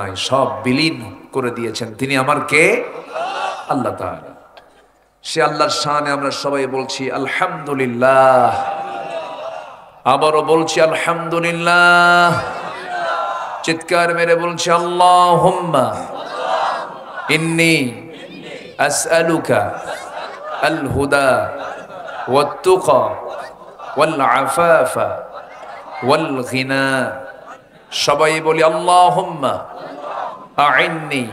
নাই, সব বিলীন করে দিয়েছেন। তিনি আমার কে? আল্লাহ তাআলা। সে আল্লাহর শানে আমরা সবাই বলছি আলহামদুলিল্লাহ। আবারও বলছি আলহামদুলিল্লাহ। চিৎকার মেরে বলছি আল্লাহুম্মা ইন্নী আসআলুকা আল হুদা ওয়াত তুকা ওয়াল আফাফা ওয়াল গিনা। সবাই বলি আল্লাহুম্মা আইন্নি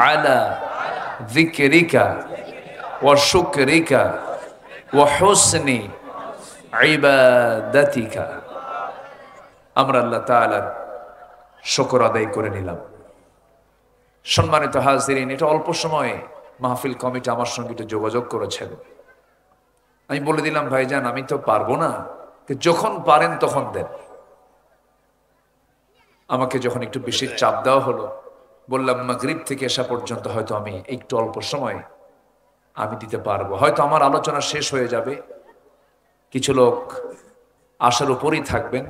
আলা যিকরিকা ওয়া শুকরিকা ওয়া হুসনি ইবাদাতিকা। আমরা আল্লাহ তাআলার শুকর আদায় করে নিলাম। সম্মানিত হাজিরিন, এটা অল্প সময়ে মাহফিল কমিটি আমার সঙ্গে একটু যোগাযোগ করেছেন। আমি বলে দিলাম ভাইজান আমি তো পারবো না, যখন পারেন তখন দেন। আমাকে যখন একটু বেশি চাপ দেওয়া হলো, বললাম মাগরিব থেকে এসা পর্যন্ত হয়তো আমি একটু অল্প সময় আমি দিতে পারবো, হয়তো আমার আলোচনা শেষ হয়ে যাবে। কিছু লোক আশার উপরই থাকবেন,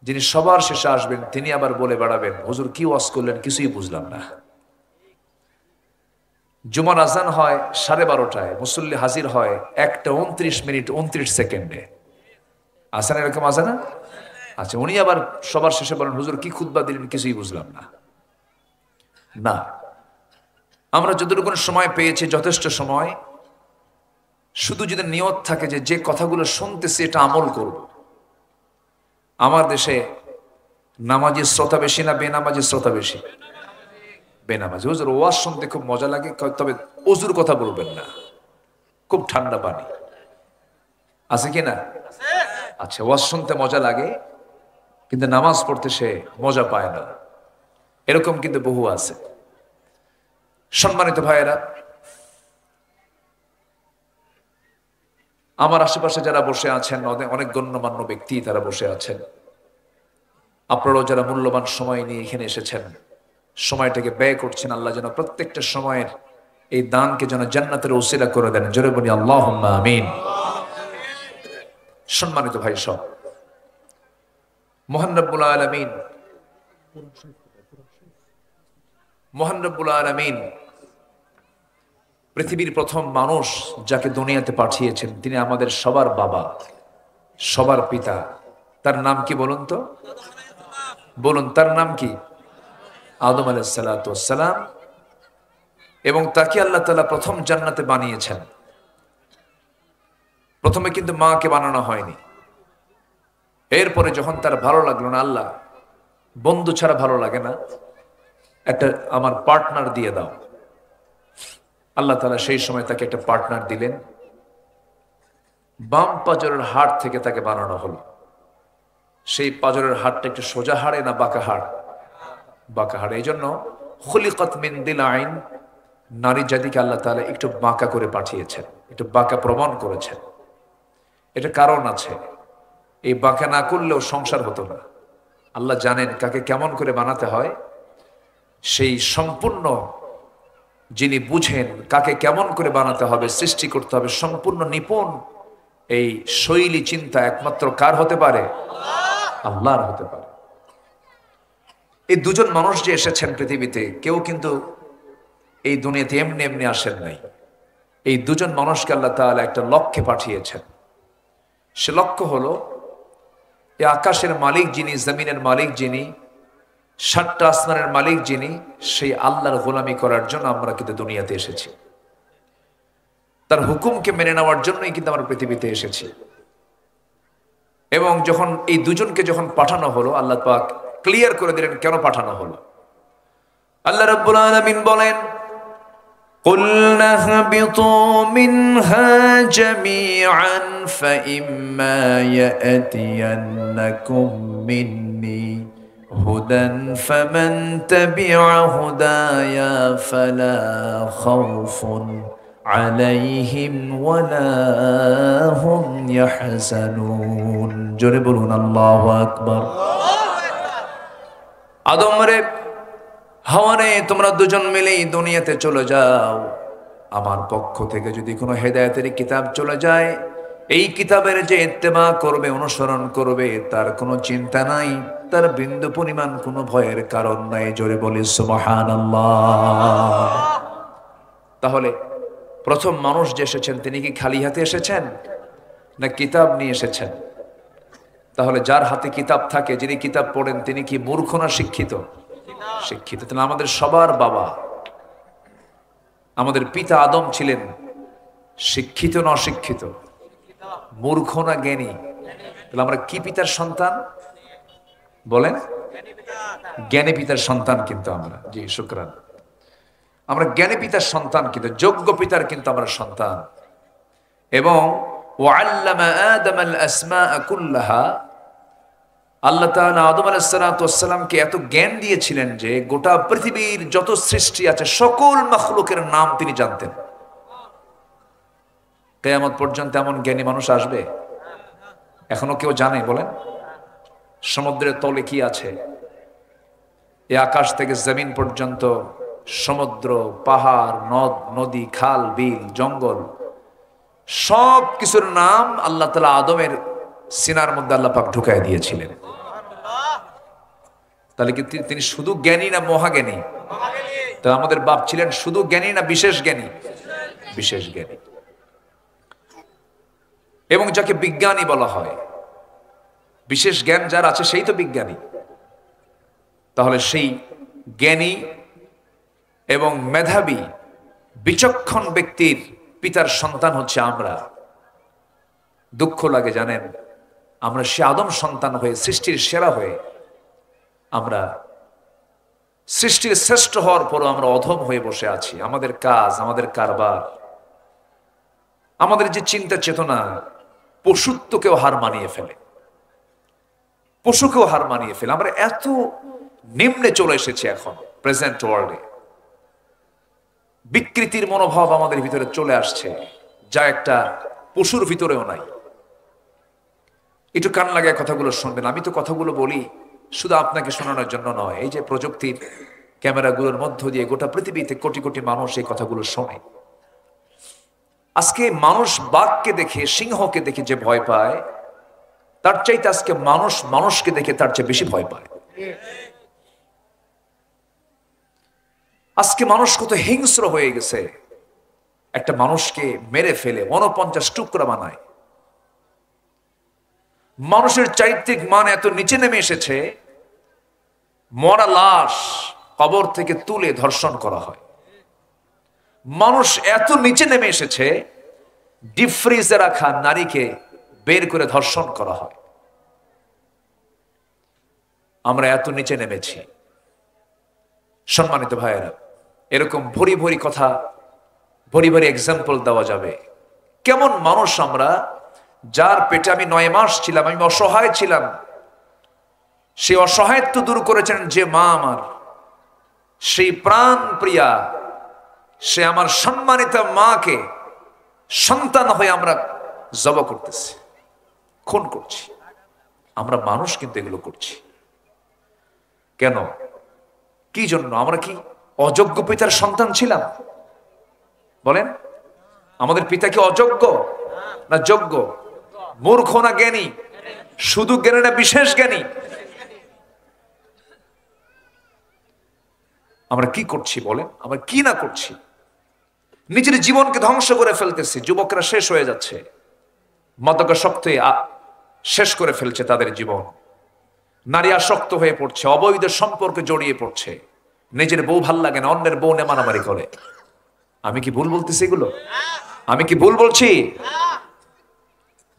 যিনি সবার শেষে আসবেন তিনি আবার বলে বেড়াবেন হুজুর কি ওয়াজ করলেন, কিছুই বুঝলাম না। জুমার আজান হয় 12:30টায়, মুসল্লি হাজির হয় 1:29:29 আসান, এরকম আছে না? আচ্ছা, উনি আবার সবার শেষে বলেন হুজুর কি খুতবা দিলেন, কিছুই বুঝলাম না। না, আমরা যতটুকু সময় পেয়েছি যথেষ্ট সময়, শুধু যদি নিয়ত থাকে যে যে কথাগুলো শুনতেছি এটা আমল করব। আমার দেশে নামাজি শ্রোতা বেশি না বেনামাজি শ্রোতা বেশি? বেনামাজি। হুজুর ওয়াজ শুনতে খুব মজা লাগে, তবে ওযুর কথা বলবেন না, খুব ঠান্ডা পানি আছে কি না? আচ্ছা, ওয়াজ শুনতে মজা লাগে কিন্তু নামাজ পড়তে সে মজা পায় না, এরকম কিন্তু বহু আছে। সম্মানিত ভাইয়েরা, আমার আশেপাশে যারা বসে আছেন অনেক গণ্যমান্য ব্যক্তি তারা বসে আছেন। আপনারাও যারা মূল্যবান সময় নিয়ে এখানে এসেছেন, সময়টাকে ব্যয় করছেন, আল্লাহ যেন প্রত্যেকটা সময়ের এই দানকে যেন জান্নাতের ওসিলা করে দেন। জোরে বলি আল্লাহুম্মা আমিন। সম্মানিত ভাই সব, মহান রব্বুল আলামিন পৃথিবীর প্রথম মানুষ যাকে দুনিয়াতে পাঠিয়েছেন তিনি আমাদের সবার বাবা, সবার পিতা। তার নাম কি বলুন তো? বলুন, তার নাম কি? আদম আলাইহিস সালাতু ওয়াস সালাম। এবং তাকে আল্লাহ তাআলা প্রথম জান্নাতে বানিয়েছেন। প্রথমে কিন্তু মাকে বানানো হয়নি। এরপরে যখন তার ভালো লাগলো না, আল্লাহ বন্ধু ছাড়া ভালো লাগে না, একটা আমার পার্টনার দিয়ে দাও। আল্লাহ তাআলা সেই সময় তাকে একটা পার্টনার দিলেন। বাম পাজরের হাড় থেকে তাকে বানানো হলো। সেই পাজরের হাড়টা একটু সোজা হাড়ে না বাঁকা হাড়? বাঁকা হাড়। এই জন্য খুলিকাত মিন দিলাইন, নারী জাতিকে আল্লাহ তাআলা একটু বাঁকা করে পাঠিয়েছেন, একটু বাঁকা প্রমাণ করেছেন। এটা কারণ আছে, এই বাঁকা না করলেও সংসার হতো না। আল্লাহ জানেন কাকে কেমন করে বানাতে হয়, সেই সম্পূর্ণ যিনি বুঝেন কাকে কেমন করে বানাতে হবে, সৃষ্টি করতে হবে, সম্পূর্ণ নিপুণ এই শৈলী চিন্তা একমাত্র কার হতে পারে? আল্লাহর হতে পারে। এই দুজন মানুষ যে এসেছেন পৃথিবীতে, কেউ কিন্তু এই দুনিয়াতে এমনি এমনি আসেন নাই। এই দুজন মানুষকে আল্লাহ তাআলা একটা লক্ষ্যে পাঠিয়েছেন। সে লক্ষ্য হলো এই আকাশের মালিক যিনি, জমিনের মালিক যিনি, 7টা আসমানের মালিক যিনি, সেই আল্লাহর গোলামি করার জন্য আমরা কিন্তু দুনিয়াতে এসেছি। তার হুকুমকে মেনে নেওয়ার জন্যই কিন্তু আমরা পৃথিবীতে এসেছি। এবং যখন এই দুজনকে যখন পাঠানো হলো, আল্লাহ পাক ক্লিয়ার করে দিলেন কেন পাঠানো হলো। আল্লাহ রাব্বুল আলামিন বলেন, قُلْنَا اهْبِطُوا مِنْهَا جَمِيعًا فَإِمَّا يَأْتِيَنَّكُمْ مِنِّي هُدًى فَمَنْ تَبِعَ هُدَايَ فَلَا خَوْفٌ عَلَيْهِمْ وَلَا هُمْ يَحْزَنُونَ। জোরে বলুন আল্লাহু আকবার। আদম রে, হাওয়া রে, তোমরা দুজন মিলেই দুনিয়াতে চলে যাও। আমার পক্ষ থেকে যদি কোনো হেদায়েতের কিতাব চলে যায়, এই কিতাবের যে ইত্তেবা করবে, অনুসরণ করবে, তার কোনো চিন্তা নাই। তার বিন্দু পরিমাণ কোনো ভয়ের কারণ নাই। জোরে বলি সুবহানাল্লাহ। তাহলে প্রথম মানুষ যে এসেছেন তিনি কি খালি হাতে এসেছেন না কিতাব নিয়ে এসেছেন? তাহলে যার হাতে কিতাব থাকে, যিনি কিতাব পড়েন, তিনি কি মূর্খ না শিক্ষিত? শিক্ষিত। তাহলে আমাদের সবার বাবা, আমাদের পিতা আদম ছিলেন শিক্ষিত না অশিক্ষিত? মূর্খ না জ্ঞানী? তাহলে আমরা কি পিতার সন্তান বলেন? জ্ঞানী পিতার সন্তান কিন্তু আমরা। জি শুকরান। আমরা জ্ঞানী পিতার সন্তান, কিন্তু যোগ্য পিতার কিন্তু আমরা সন্তান। এবং ওয়াল্লামা আদম আল আসমাআ কুল্লাহা, আল্লাহ তাআলা আদম আলাইহিস সালাতু ওয়াস সালামকে এত জ্ঞান দিয়েছিলেন যে গোটা পৃথিবীর যত সৃষ্টি আছে সকল মাখলুকের নাম তিনি জানতেন। কিয়ামত পর্যন্ত এমন জ্ঞানী মানুষ আসবে? এখনো কেউ জানে বলেন? সমুদ্রের তলে কি আছে? এই আকাশ থেকে জমিন পর্যন্ত সমুদ্র, পাহাড়, নদ নদী, খাল, বিল, জঙ্গল, সব কিছুর নাম আল্লাহ তাআলা আদমের সিনার মধ্যে আল্লাহ পাক ঢুকায় দিয়েছিলেন। তাহলে কি তিনি শুধু জ্ঞানী না মহাজ্ঞানী? তো আমাদের বাপ ছিলেন শুধু জ্ঞানী না বিশেষ জ্ঞানী? বিশেষ জ্ঞানী। এবং যাকে বিজ্ঞানী বলা হয়, বিশেষ জ্ঞান যার আছে সেই তো বিজ্ঞানী। তাহলে সেই জ্ঞানী এবং মেধাবী বিচক্ষণ ব্যক্তির পিতার সন্তান হচ্ছে আমরা। দুঃখ লাগে জানেন, আমরা সে আদম সন্তান হয়ে, সৃষ্টির সেরা হয়ে, আমরা সৃষ্টির শ্রেষ্ঠ হওয়ার পরও আমরা অধম হয়ে বসে আছি। আমাদের কাজ, আমাদের কারবার, আমাদের যে চিন্তা চেতনা পশুত্বকেও হার মানিয়ে ফেলে, পশুকেও হার মানিয়ে ফেলে। আমরা এত নিম্নে চলে এসেছি এখন প্রেজেন্ট ওয়ার্ল্ডে। বিকৃতির মনোভাব আমাদের ভিতরে চলে আসছে, যা একটা পশুর ভিতরেও নাই। একটু কান লাগায় কথাগুলো শুনবেন। আমি তো কথাগুলো বলি শুধু আপনাকে শোনানোর জন্য নয়। এই যে প্রযুক্তির ক্যামেরাগুলোর মধ্য দিয়ে গোটা পৃথিবীতে কোটি কোটি মানুষ এই কথাগুলো শোনে। আজকে মানুষ বাঘকে দেখে, সিংহকে দেখে যে ভয় পায়, তার চাইতে আজকে মানুষ মানুষকে দেখে তার চেয়ে বেশি ভয় পায়। আজকে মানুষ কত হিংস্র হয়ে গেছে, একটা মানুষকে মেরে ফেলে 49 টুকরা বানায়। মানুষের চারিত্রিক মান এত নিচে নেমে এসেছে, মরা লাশ কবর থেকে তুলে ধর্ষণ করা হয়। মানুষ এত নিচে নেমে এসেছে, ডিপ ফ্রিজে রাখা নারীকে বের করে ধর্ষণ করা হয়। আমরা এত নিচে নেমেছি। সম্মানিত ভাইয়েরা, এরকম ভরি ভরি কথা, ভরি ভরি এক্সাম্পল দেওয়া যাবে। কেমন মানুষ আমরা, যার পেটে আমি 9 মাস ছিলাম, আমি অসহায় ছিলাম। সেই অসহায়ত্ব দূর করেছেন যে মা আমার, সেই প্রাণ প্রিয়া, সে আমার সম্মানিত মাকে সন্তান হয়ে আমরা জবা করতেছি, খুন করছি। আমরা মানুষ কিন্তু এগুলো করছি কেন? কি জন্য? আমরা কি অযোগ্য পিতার সন্তান ছিলাম? বলেন, আমাদের পিতা কি অযোগ্য না যোগ্য? মূর্খ না জ্ঞানী? শুধু জ্ঞানী না বিশেষ জ্ঞানী? আমরা কি করছি বলেন? আমরা কি না করছি? নিজের জীবনকে ধ্বংস করে ফেলতেছি। যুবকরা শেষ হয়ে যাচ্ছে, মাদকাসক্তে শেষ করে ফেলছে তাদের জীবন। নারী আসক্ত হয়ে পড়ছে, অবৈধ সম্পর্কে জড়িয়ে পড়ছে। নিজের বউ ভাল লাগে না, অন্যের বউ নিয়ে মারামারি করে। আমি কি ভুল বলতেছি এগুলো? আমি কি ভুল বলছি?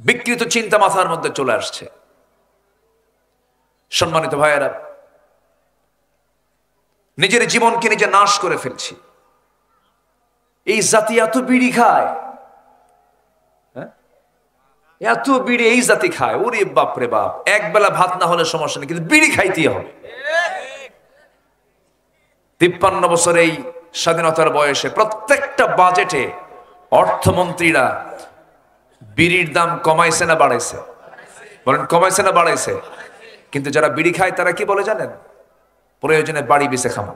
বিকৃত চিন্তা মাথার মধ্যে চলে আসছে। সম্মানিত ভাইয়েরা, নিজের জীবনকে নিজে নাশ করে ফেলছি। এই জাতি এত বিড়ি খায়, এত বিড়ি এই জাতি খায়। ওরে বাপ রে বাপ, এক বেলা ভাত না হলে সমস্যা নেই, কিন্তু বিড়ি খাইতেই হবে। 53 বছর এই স্বাধীনতার বয়সে প্রত্যেকটা বাজেটে অর্থমন্ত্রীরা বিড়ির দাম কমাইছে না বাড়াইছে? বলেন, কমাইছে না বাড়াইছে? কিন্তু যারা বিড়ি খায় তারা কি বলে জানেন? প্রয়োজনে বাড়ি বেঁচে খামো।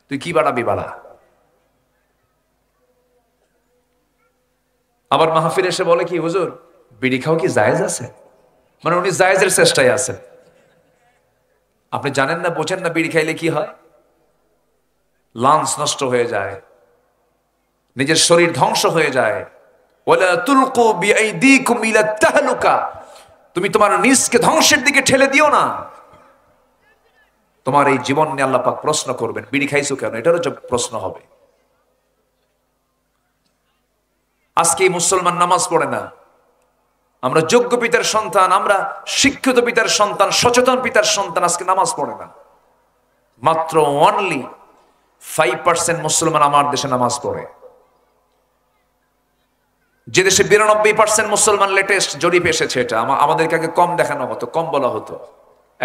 তুই কি বাড়াবি বাড়া। আবার মাহফিল এসে বলে কি, হুজুর বিড়ি খাও কি জায়েজ আছে? মানে উনি জায়েজের চেষ্টায় আছেন। আপনি জানেন না, বোঝেন না, বিড়ি খাইলে কি হয়? লাংস নষ্ট হয়ে যায়, নিজের শরীর ধ্বংস হয়ে যায়। ওয়ালা তুলকু বিআইদিকুম ইলা তাহলুকা, তুমি তোমার নিজকে ধ্বংসের দিকে ঠেলে দিও না। তোমার এই জীবন নিয়ে আল্লাহ পাক প্রশ্ন করবেন, বিড়ি খাইছো কেন, এটারও প্রশ্ন হবে। আজকে এই মুসলমান নামাজ পড়ে না। আমরা যোগ্য পিতার সন্তান, আমরা শিক্ষিত পিতার সন্তান, সচেতন পিতার সন্তান, আজকে নামাজ পড়ে না। মাত্র অনলি 5% মুসলমান আমার দেশে নামাজ পড়ে। যে দেশে 92% মুসলমান, লেটেস্ট জরিপ এসেছে, এটা আমাদেরকে আগে কম দেখানো হতো, কম বলা হতো।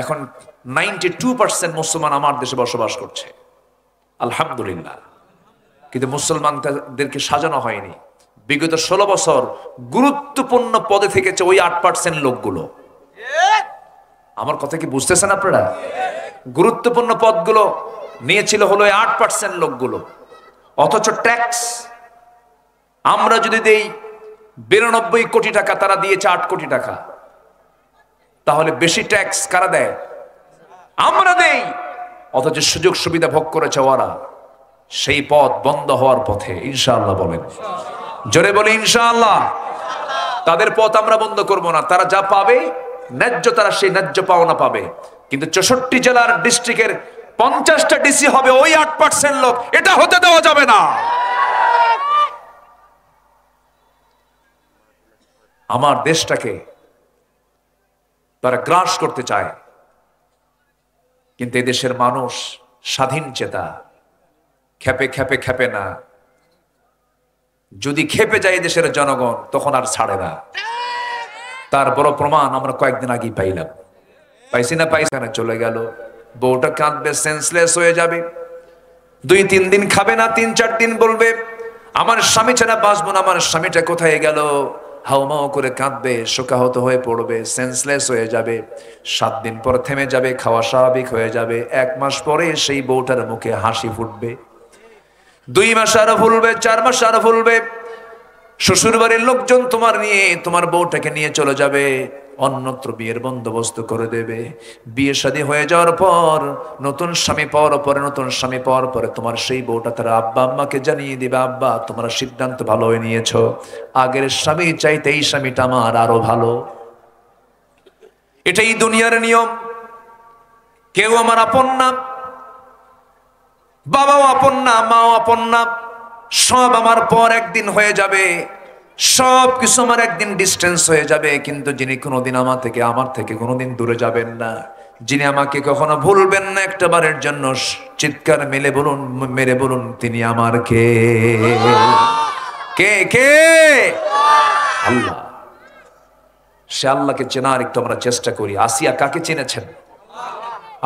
এখন 92% মুসলমান আমার দেশে বসবাস করছে, আলহামদুলিল্লাহ। কিন্তু মুসলমানদেরকে সাজানো হয়নি। বিগত 16 বছর গুরুত্বপূর্ণ পদে থেকেছে ওই 8% লোকগুলো। আমার কথা কি বুঝতেছেন আপনারা? গুরুত্বপূর্ণ পদগুলো নিয়েছিল হলো 8% লোকগুলো। অথচ ট্যাক্স আমরা যদি দেই 92 কোটি টাকা, তারা দিয়েছে 8 কোটি টাকা। তাহলে বেশি ট্যাক্স কারা দেয়? আমরা দেই। অথচ সুযোগ সুবিধা ভোগ করেছে ওরা। সেই পথ বন্ধ হওয়ার পথে, ইনশাআল্লাহ বলেন, জোরে বলে ইনশাআল্লাহ। তাদের পথ আমরা বন্ধ করব না। তারা যা পাবে ন্যায্য, তারা সেই ন্যায্য পাওনা পাবে। কিন্তু 64 জেলার ডিস্ট্রিক্টের 50টা ডিসি হবে ওই 8% লোক। এটা হতে দেওয়া যাবে না। আমার দেশটাকে তারা গ্রাস করতে চায়, কিন্তু এই দেশের মানুষ স্বাধীন চেতা, খেপে খেপে খেপে না। যদি খেপে যায় দেশের জনগণ, তখন আর ছাড়ে না। তার বড় প্রমাণ আমরা কয়েকদিন আগেই পাইলাম। পাইছি না? পাইছি না? চলে গেল, বউটা কাঁদবে, সেন্সলেস হয়ে যাবে। 2-3 দিন খাবে না, 3-4 দিন বলবে আমার স্বামী ছাড়া বাঁচবো না, আমার স্বামীটা কোথায় গেল। হাউমাউ করে কাঁদবে, শোকাহত হয়ে পড়বে, সেন্সলেস হয়ে যাবে। 7 দিন পর থেমে যাবে, খাওয়া স্বাভাবিক হয়ে যাবে। 1 মাস পরে সেই বউটার মুখে হাসি ফুটবে। 2 মাস আরো ভুলবে, 4 মাস আরো ভুলবে। শ্বশুর বাড়ির লোকজন তোমার বউটাকে নিয়ে চলে যাবে, অন্যত্র বিয়ের বন্দোবস্ত করে দেবে। বিয়ে শাদী হয়ে যাওয়ার পর, নতুন স্বামী পাওয়ার পরে তোমার সেই বউটা তার আব্বা আম্মাকে জানিয়ে দিবে, আব্বা তোমরা সিদ্ধান্ত ভালো হয়ে নিয়েছো, আগের স্বামী চাইতে এই স্বামীটা আমার আরো ভালো। এটাই দুনিয়ার নিয়ম। কেউ আমার আপন না, বাবাও আপন না, মাও আপন না। সব আমার পর একদিন হয়ে যাবে, সব কিছু আমার একদিন ডিস্টেন্স হয়ে যাবে। কিন্তু যিনি কোনোদিন আমার থেকে কোনোদিন দূরে যাবেন না, যিনি আমাকে কখনো ভুলবেন না, একটা বারের জন্য চিৎকার মেরে বলুন, তিনি আমার কে? কে? আল্লাহ। সে আল্লাহকে চেনার একটু আমরা চেষ্টা করি। আসিয়া কাকে চিনেছেন?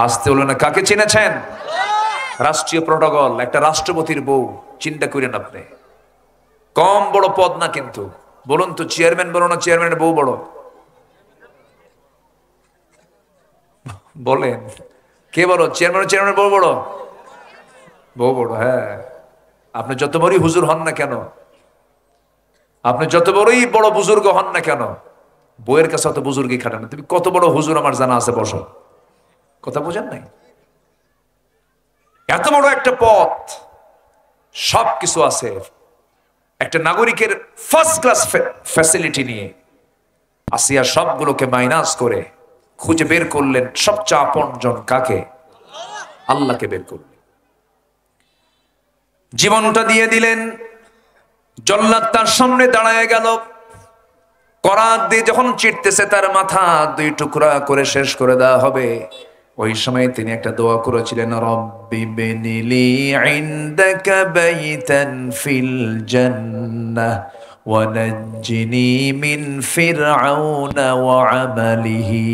আসতে হলো না, কাকে চিনেছেন? রাষ্ট্রীয় প্রোটোকল, একটা রাষ্ট্রপতির বউ। চিন্তা করেন আপনি, কম বড় পদ না। কিন্তু বলুন তো, চেয়ারম্যান বড় না চেয়ারম্যানের বউ বড়? বলেন, কে বড়? চেয়ারম্যানের বউ বড়? বউ বড়, হ্যাঁ। আপনি যত বড়ই হুজুর হন না কেন, আপনি যত বড়ই বড় বুজুর্গ হন না কেন, বউয়ের কাছে অত বুজুর্গই খাটে না। তুমি কত বড় হুজুর আমার জানা আছে, বসো। কথা বোঝেন নাই? এত বড় একটা পথ, সবকিছু আছে, একটা নাগরিকের ফার্স্ট ক্লাস ফ্যাসিলিটি নিয়ে আসিয়া সবগুলোকে মাইনাস করে খুঁজে বের করলেন সবচেয়ে আপনজন কাকে? আল্লাহকে বের করলেন, জীবনটা দিয়ে দিলেন। জল্লাদ তার সামনে দাঁড়ায় গেল, করাত দিয়ে যখন চিটতেছে তার মাথা 2 টুকরা করে শেষ করে দেওয়া হবে, ওই সময় তিনি একটা দোয়া করেছিলেন, রব্বি বিনিলি ইনদাকা বাইতান ফিল জান্নাহ ওয়া নাজ্জিনি মিন ফিরআউনা ওয়া আমালিহি।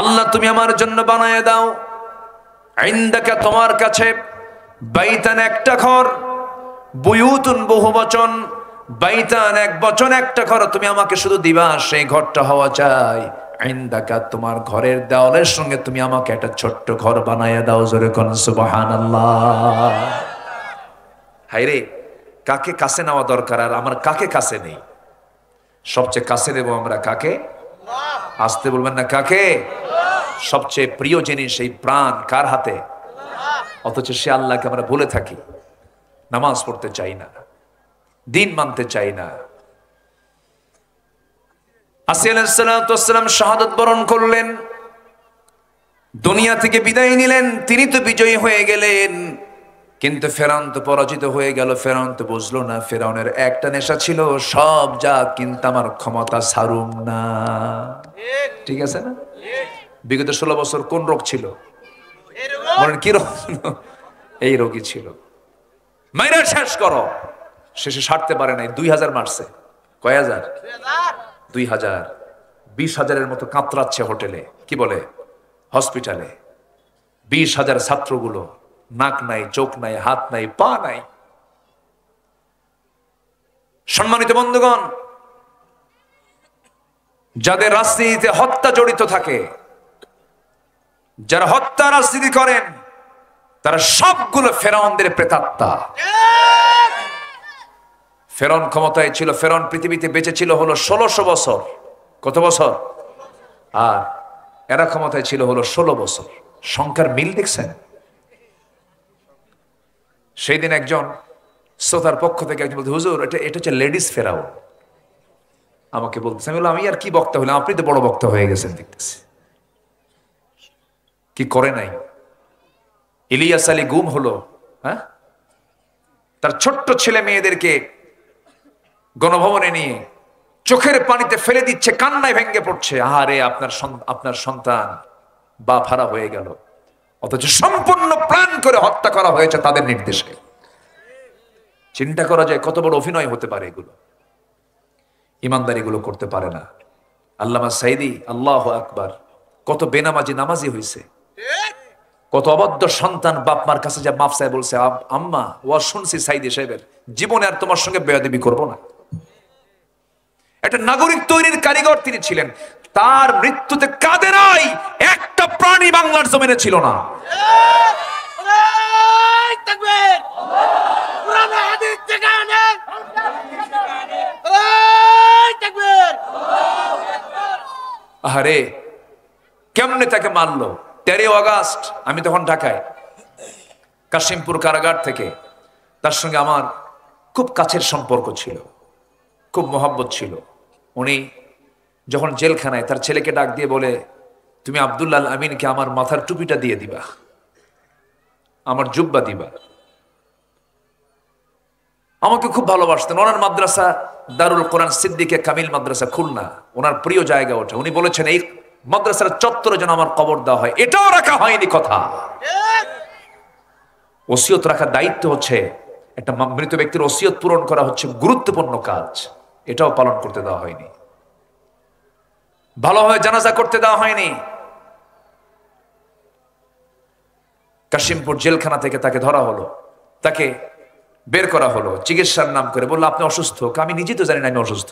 আল্লাহ তুমি আমার জন্য বানায় দাও, ইনদাকা তোমার কাছে, বাইতান একটা ঘর, বুয়ুতুন বহুবচন, বাইতান এক বচন, একটা ঘর তুমি আমাকে শুধু দিবা, সেই ঘরটা হওয়া চাই ইনদাকা, তোমার ঘরের দেওয়ালের সঙ্গে তুমি আমাকে একটা ছোট্ট ঘর বানায়া দাও। জোরে কোন সুবহানাল্লাহ। হায়রে, কাকে কাছে নেওয়া দরকার, আর আমার কাকে কাছে নেই? সবচেয়ে কাছে দেব আমরা কাকে? আসতে বলবেন না, কাকে? সবচেয়ে প্রিয় জিনিস এই প্রাণ কার হাতে? অথচ সে আল্লাহকে আমরা ভুলে থাকি, নামাজ পড়তে চাই না, দিন মানতে চাই না। আসিয়া আলাইহিস সালাতু ওয়াস সালাম শাহাদাত বরণ করলেন, দুনিয়া থেকে বিদায় নিলেন, তিনি তো বিজয়ী হয়ে গেলেন, কিন্তু ফেরাউন তো পরাজিত হয়ে গেল। ফেরাউন তো বুঝলো না, ফেরাউনের একটা নেশা ছিল, সব যা কিন্তু আমার ক্ষমতা ছাড়ুম না। ঠিক আছে না? বিগত 16 বছর কোন রোগ ছিল? বলেন কি রোগ? এই রোগী ছিল। মাইরা শেষ করো, শেষে সারতে পারে নাই। 2000 মারছে। কয় হাজার? 2000। 20,000-এর মতো কাতরাচ্ছে হোটেলে, কি বলে হসপিটালে। 20,000 ছাত্রগুলো, নাক নাই, চোখ নাই, হাত নাই, পা নাই। সম্মানিত বন্ধুগণ, যাদের রাজনীতিতে হত্যা জড়িত থাকে, যারা হত্যা রাজনীতি করেন, তারা সবগুলো ফেরাউনদের প্রেতাত্মা। ফেরাউন ক্ষমতায় ছিল, ফেরাউন পৃথিবীতে বেঁচে ছিল হলো 1600 বছর। কত বছর? আর এরা ক্ষমতায় ছিল হলো 16 বছর। সংখ্যার মিল দেখছেন? সেই দিন একজন শ্রোতার পক্ষ থেকে একজন বলতে, হুজুর এটা হচ্ছে লেডিস ফেরাউন। আমাকে বলতেছে, আমি বললাম আমি আর কি বক্তা হইলাম, আপনি তো বড় বক্তা হয়ে গেছেন দেখতেছি। কি করে নাই? ইলিয়াস আলী গুম হলো, হ্যাঁ, তার ছোট্ট ছেলে মেয়েদেরকে গণভবনে নিয়ে চোখের পানিতে ফেলে দিচ্ছে, কান্নায় ভেঙে পড়ছে, আহারে আপনার সন্তান বাপ হারা হয়ে গেল। অথচ সম্পূর্ণ প্ল্যান করে হত্যা করা হয়েছে তাদের নির্দেশে। চিন্তা করা যায় কত বড় অভিনয় হতে পারে এগুলো। ইমানদারি গুলো করতে পারে না। আল্লামা সাইদি, আল্লাহু আকবার, কত বেনামাজি নামাজি হয়েছে, কত অবাধ্য সন্তান বাপ মার কাছে যা মাফ চায়, বলছে আম্মা ওয়া শুনছি সাইদি সাহেবের, জীবনে আর তোমার সঙ্গে বেয়াদবি করবো না। একটা নাগরিক তৈরির কারিগর তিনি ছিলেন। তার মৃত্যুতে কাঁদে নাই একটা প্রাণী বাংলার জমিনে ছিল না। আরে কেমনে তাকে মারলো? 13 আগস্ট, আমি তখন ঢাকায় কাশিমপুর কারাগার থেকে, তার সঙ্গে আমার খুব কাছের সম্পর্ক ছিল, খুব মহব্বত ছিল। উনি যখন জেলখানায়, তার ছেলেকে ডাক দিয়ে বলে, তুমি আব্দুল্লাহ আল আমিনকে আমার মাথার টুপিটা দিয়ে দিবা, আমার জুব্বা দিবা। আমাকে খুব ভালোবাসতেন। ওনার মাদ্রাসা দারুল কোরআন সিদ্দিকে কামিল মাদ্রাসা খুলনা, ওনার প্রিয় জায়গা ওটা। উনি বলেছেন এই মাদ্রাসার চত্বরে যেন আমার কবর দেওয়া হয়। এটাও রাখা হয়নি কথা। ওসিয়ত রাখার দায়িত্ব হচ্ছে, একটা মৃত ব্যক্তির ওসিয়ত পূরণ করা হচ্ছে গুরুত্বপূর্ণ কাজ, এটাও পালন করতে দেওয়া হয়নি। ভালোভাবে জানাজা করতে দেওয়া হয়নি। কাশিমপুর জেলখানা থেকে তাকে ধরা হলো, তাকে বের করা হলো, চিকিৎসার নাম করে বললো আপনি অসুস্থ। আমি নিজে তো জানি না আমি অসুস্থ।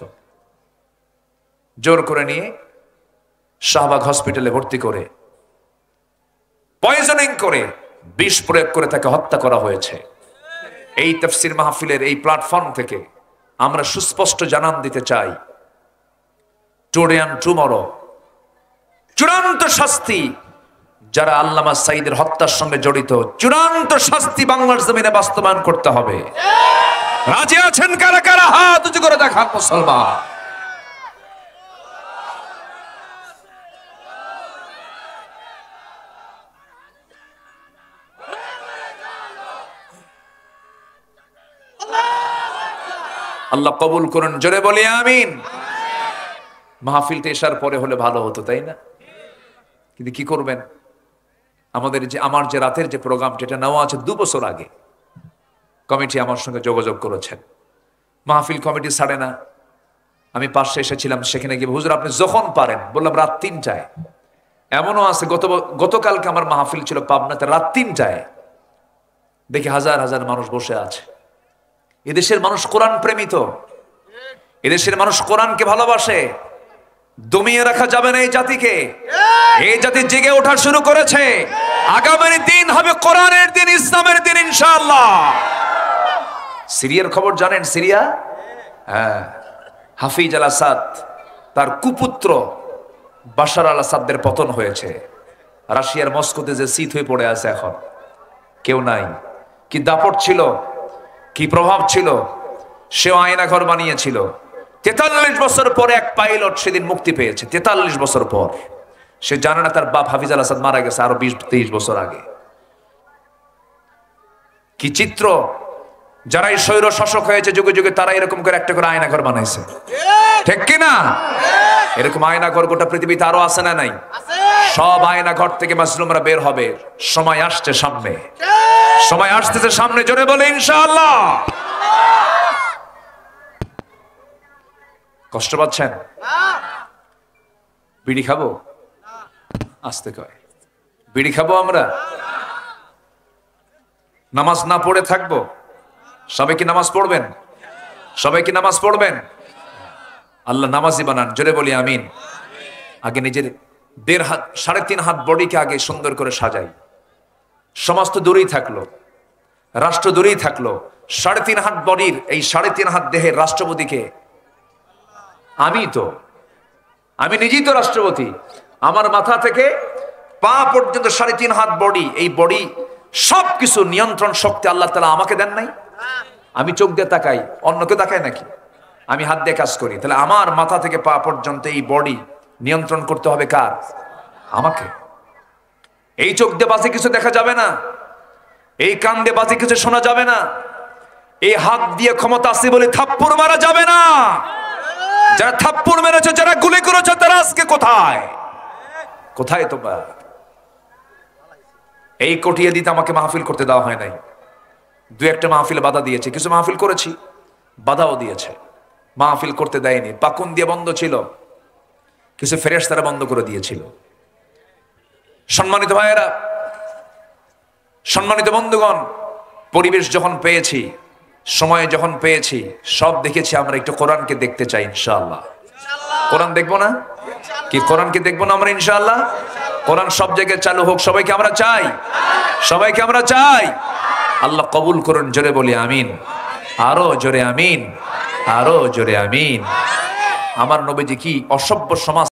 জোর করে নিয়ে শাহবাগ হসপিটালে ভর্তি করে পয়জনিং করে, বিষ প্রয়োগ করে তাকে হত্যা করা হয়েছে। এই তাফসীর মাহফিলের এই প্ল্যাটফর্ম থেকে আমরা সুস্পষ্ট জানান দিতে চাই, টুডে এন্ড টুমরো চূড়ান্ত শাস্তি যারা আল্লামা সাইদের হত্যার সঙ্গে জড়িত, চূড়ান্ত শাস্তি বাংলার জমিনে বাস্তবায়ন করতে হবে। রাজি আছেন কারা কারা? হাত উঁচু করে দেখান মুসলমান। আল্লাহ কবুল করুন, জোরে বলি আমিন। মাহফিলটা এসার পরে হলে ভালো হতো, তাই না? কিন্তু কি করবেন, আমার যে রাতের যে প্রোগ্রামটা, এটা নেওয়া আছে 2 বছর আগে। কমিটি আমার সঙ্গে যোগাযোগ করেছেন, মাহফিল কমিটি ছাড়ে না। আমি পাশে এসেছিলাম, সেখানে গিয়ে হুজুর আপনি যখন পারেন, বললাম রাত 3টায়। এমনও আছে গতকালকে আমার মাহফিল ছিল পাবনাতে, রাত 3টায় দেখি হাজার হাজার মানুষ বসে আছে। এদেশের মানুষ কোরআন প্রেমিত, এদেশের মানুষ কোরআনকে ভালোবাসে। দমিয়ে রাখা যাবে না এই জাতিকে। এই জাতি জেগে ওঠা শুরু করেছে। আগামী দিন হবে কোরআনের দিন, ইসলামের দিন ইনশাআল্লাহ। সিরিয়ার খবর জানেন? সিরিয়া, হ্যাঁ, হাফিজ আল আসাদ, তার কুপুত্র বাশার আল আসাদের পতন হয়েছে। রাশিয়ার মস্কোতে যে শীত হয়ে পড়ে আছে এখন, কেউ নাই। কি দাপট ছিল, কি প্রভাব ছিল, সেও আয়না ঘর বানিয়েছিল। 43 বছর পরে এক পাইলট সেদিন মুক্তি পেয়েছে, 43 বছর পর। সে জানে না তার বাপ হাফিজ আল আসাদ মারা গেছে আরো 20-23 বছর আগে। কি চিত্র! যারা এই স্বৈর শাসক হয়েছে যুগে যুগে, তারা এরকম করে একটা করে আয়না ঘর বানাইছে, ঠিক কিনা? এরকম আয়না ঘর গোটা পৃথিবীতে আরো আছে না নাই? সব আয়না ঘর থেকে মাসলুমরা বের হবে। সময় আসছে সামনে, সময় আসতেছে সামনে, জোরে বলে ইনশাআল্লাহ। কষ্ট পাচ্ছেন? বিড়ি খাবো? আসতে কয় বিড়ি খাবো আমরা? নামাজ না পড়ে থাকবো? সবাই কি নামাজ পড়বেন? সবাই কি নামাজ পড়বেন? আল্লাহ নামাজি বানান, জোরে বলি আমিন। আগে নিজের 1.5 হাত 3.5 হাত বডিকে আগে সুন্দর করে সাজাই। সমাজ তো দূরেই থাকলো, রাষ্ট্র দূরেই থাকলো, 3.5 হাত বডির এই 3.5 হাত দেহের রাষ্ট্রপতিকে আমি নিজেই তো রাষ্ট্রপতি। আমার মাথা থেকে পা পর্যন্ত 3.5 হাত বডি, এই বডি সবকিছু নিয়ন্ত্রণ শক্তি আল্লাহ তাআলা আমাকে দেন নাই? আমি চোখ দিয়ে তাকাই, অন্যকে তাকাই নাকি? আমি হাত দিয়ে কাজ করি, তাহলে আমার মাথা থেকে পা পর্যন্ত এই বডি নিয়ন্ত্রণ করতে হবে কার? আমাকে। এই চোখ দিয়ে বাজে কিছু দেখা যাবে না, এই কান দিয়ে বাজে কিছু শোনা যাবে না, এই হাত দিয়ে ক্ষমতা আছে বলে থাপ্পড় মারা যাবে না। যারা থাপ্পড় মেরেছে, যারা গুলি করেছে, তারা আজকে কোথায়? কোথায় তোমরা? এই কটিয়ে দিতে আমাকে মাহফিল করতে দেওয়া হয় নাই। 2-1টা মাহফিলে বাধা দিয়েছে, কিছু মাহফিল করেছি, বাধাও দিয়েছে, মাহফিল করতে দেয়নি। পাকুন দিয়ে বন্ধ ছিল, কিছু ফেরেশতারা বন্ধ করে দিয়েছিল। সম্মানিত ভাইয়েরা, সম্মানিত বন্ধুগণ, পরিবেশ যখন পেয়েছি, সময় যখন পেয়েছি, সব দেখেছি, আমরা একটু কোরআনকে দেখতে চাই ইনশাআল্লাহ। কোরআন দেখবো না? কি কোরআনকে দেখবো না আমরা ইনশাআল্লাহ? কোরআন সব জায়গায় চালু হোক, সবাইকে আমরা চাই, সবাইকে আমরা চাই। আল্লাহ কবুল করুন, জোরে বলি আমিন। আরো জোরে আমিন, আরো জোরে আমিন। আমার নবীজি কি অসভ্য সমাজ